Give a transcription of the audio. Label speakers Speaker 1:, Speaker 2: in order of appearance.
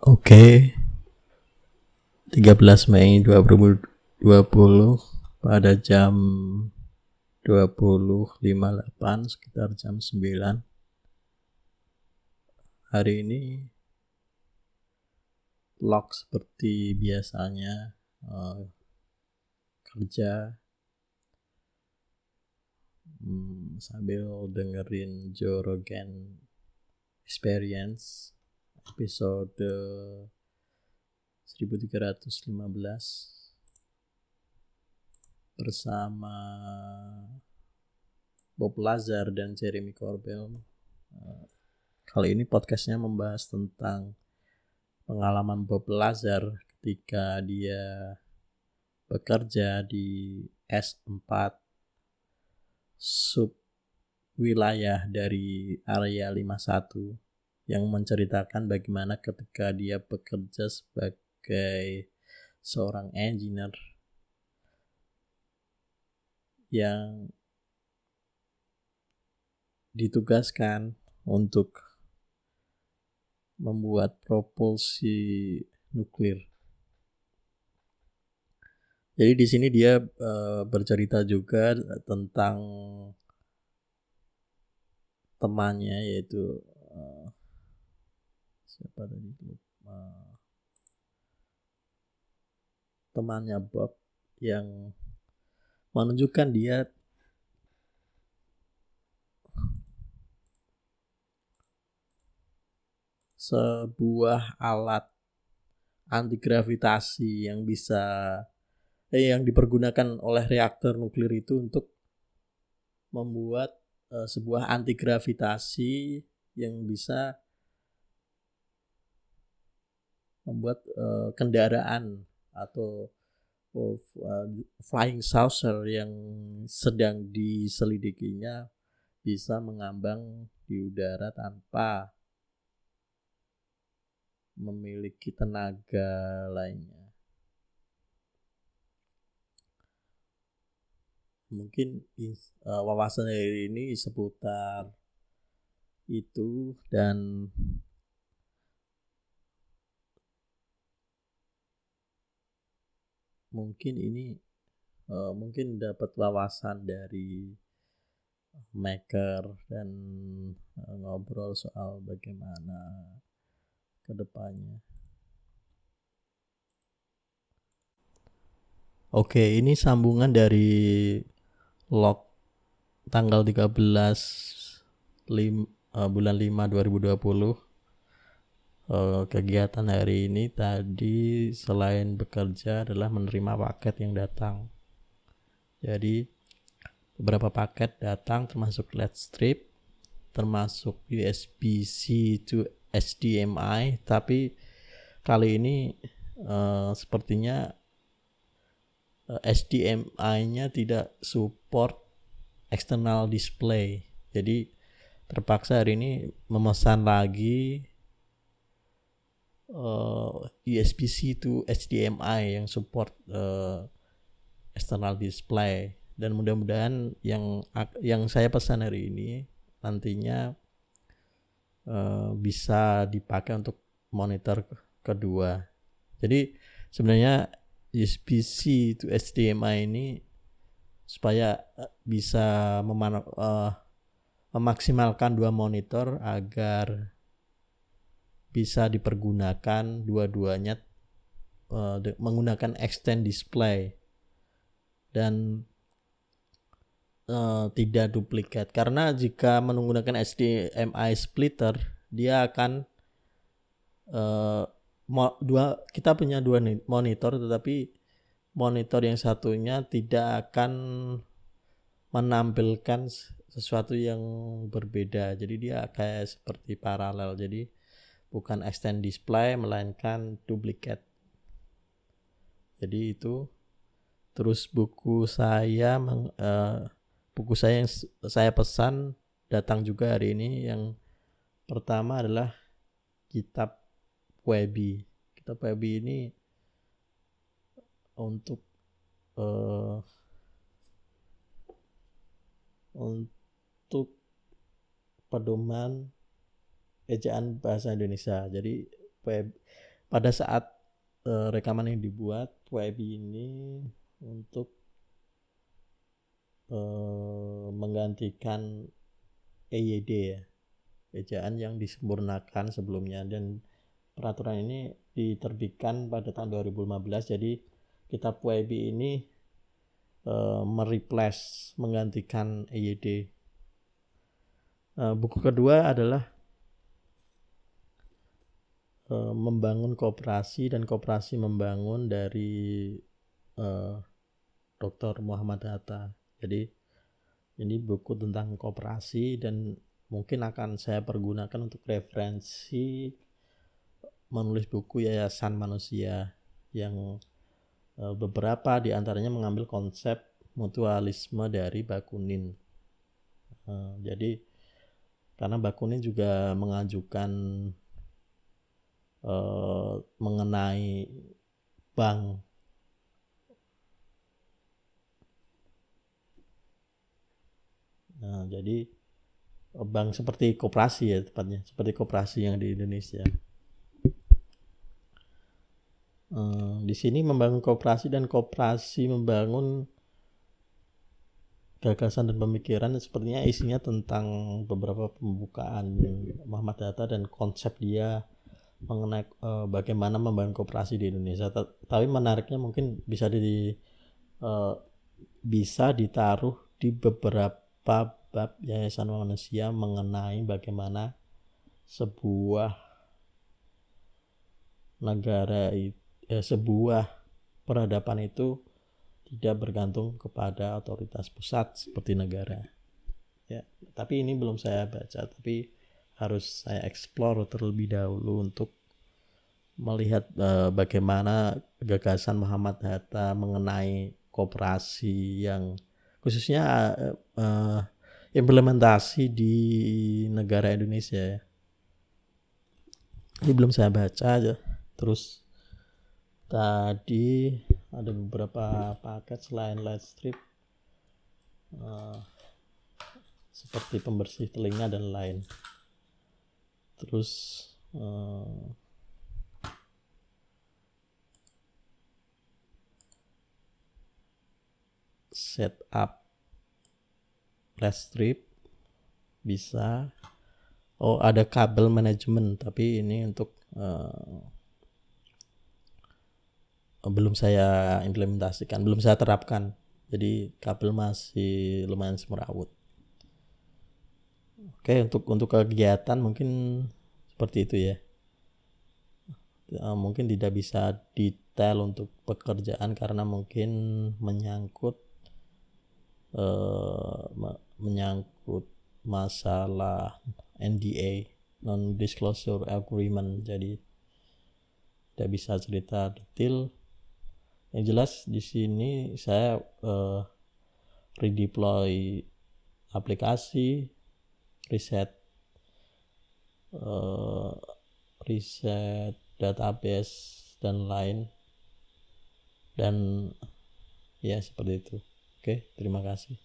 Speaker 1: Oke, 13 Mei 2020 pada jam 20.58 sekitar jam 9. Hari ini vlog seperti biasanya, kerja sambil dengerin Joe Rogan Experience episode 1315 bersama Bob Lazar dan Jeremy Corbell. Kali ini podcastnya membahas tentang pengalaman Bob Lazar ketika dia bekerja di S4 sub wilayah dari area 51 yang menceritakan bagaimana ketika dia bekerja sebagai seorang engineer yang ditugaskan untuk membuat propulsi nuklir. Jadi di sini dia bercerita juga tentang temannya, yaitu siapa tadi itu, temannya Bob yang menunjukkan dia sebuah alat anti gravitasi yang bisa yang dipergunakan oleh reaktor nuklir itu untuk membuat sebuah anti gravitasi yang bisa membuat kendaraan atau flying saucer yang sedang diselidikinya bisa mengambang di udara tanpa memiliki tenaga lainnya. Mungkin wawasan dari ini seputar itu, dan mungkin ini mungkin dapat wawasan dari maker dan ngobrol soal bagaimana kedepannya. Oke, ini sambungan dari log tanggal 13 bulan 5 2020. Kegiatan hari ini tadi selain bekerja adalah menerima paket yang datang. Jadi beberapa paket datang termasuk LED strip, termasuk USB-C to HDMI, tapi kali ini sepertinya HDMI-nya tidak support external display. Jadi terpaksa hari ini memesan lagi USB-C to HDMI yang support external display, dan mudah-mudahan yang saya pesan hari ini nantinya bisa dipakai untuk monitor kedua. Jadi sebenarnya USB-C to HDMI ini supaya bisa memaksimalkan dua monitor agar bisa dipergunakan dua-duanya menggunakan extend display dan tidak duplikat. Karena jika menggunakan HDMI splitter, dia akan kita punya dua monitor, tetapi monitor yang satunya tidak akan menampilkan sesuatu yang berbeda. Jadi dia kayak seperti paralel. Jadi bukan extend display melainkan duplikat. Jadi itu. Terus buku saya yang saya pesan datang juga hari ini. Yang pertama adalah kitab Webi. Kitab Webi ini untuk pedoman ejaan bahasa Indonesia. Jadi pada saat rekaman yang dibuat WIB ini untuk menggantikan EYD ya, ejaan yang disempurnakan sebelumnya, dan peraturan ini diterbitkan pada tahun 2015. Jadi kitab WIB ini mereplace, menggantikan EYD. Buku kedua adalah membangun koperasi dan koperasi membangun dari Dr. Muhammad Hatta. Jadi ini buku tentang koperasi dan mungkin akan saya pergunakan untuk referensi menulis buku Yayasan Manusia yang beberapa diantaranya mengambil konsep mutualisme dari Bakunin. Jadi karena Bakunin juga mengajukan mengenai bank. Nah, jadi bank seperti koperasi ya, tepatnya seperti koperasi yang di Indonesia. Di sini membangun koperasi dan koperasi membangun gagasan dan pemikiran, sepertinya isinya tentang beberapa pembukaan Muhammad Hatta dan konsep dia mengenai bagaimana membangun koperasi di Indonesia. Tapi menariknya mungkin bisa ditaruh di beberapa bab Yayasan Manusia mengenai bagaimana sebuah negara, sebuah peradaban itu tidak bergantung kepada otoritas pusat seperti negara. Ya, tapi ini belum saya baca, tapi harus saya explore terlebih dahulu untuk melihat bagaimana gagasan Muhammad Hatta mengenai koperasi yang khususnya implementasi di negara Indonesia ya. Ini belum saya baca aja. Terus tadi ada beberapa paket selain light strip seperti pembersih telinga dan lain. Terus setup light strip bisa. Oh, ada kabel manajemen, tapi ini untuk belum saya implementasikan, belum saya terapkan. Jadi kabel masih lumayan semrawut. Oke, untuk kegiatan mungkin seperti itu ya. Mungkin tidak bisa detail untuk pekerjaan karena mungkin menyangkut masalah NDA, non disclosure agreement, jadi tidak bisa cerita detail. Yang jelas di sini saya redeploy aplikasi, riset database dan lain, dan ya seperti itu. Oke, terima kasih.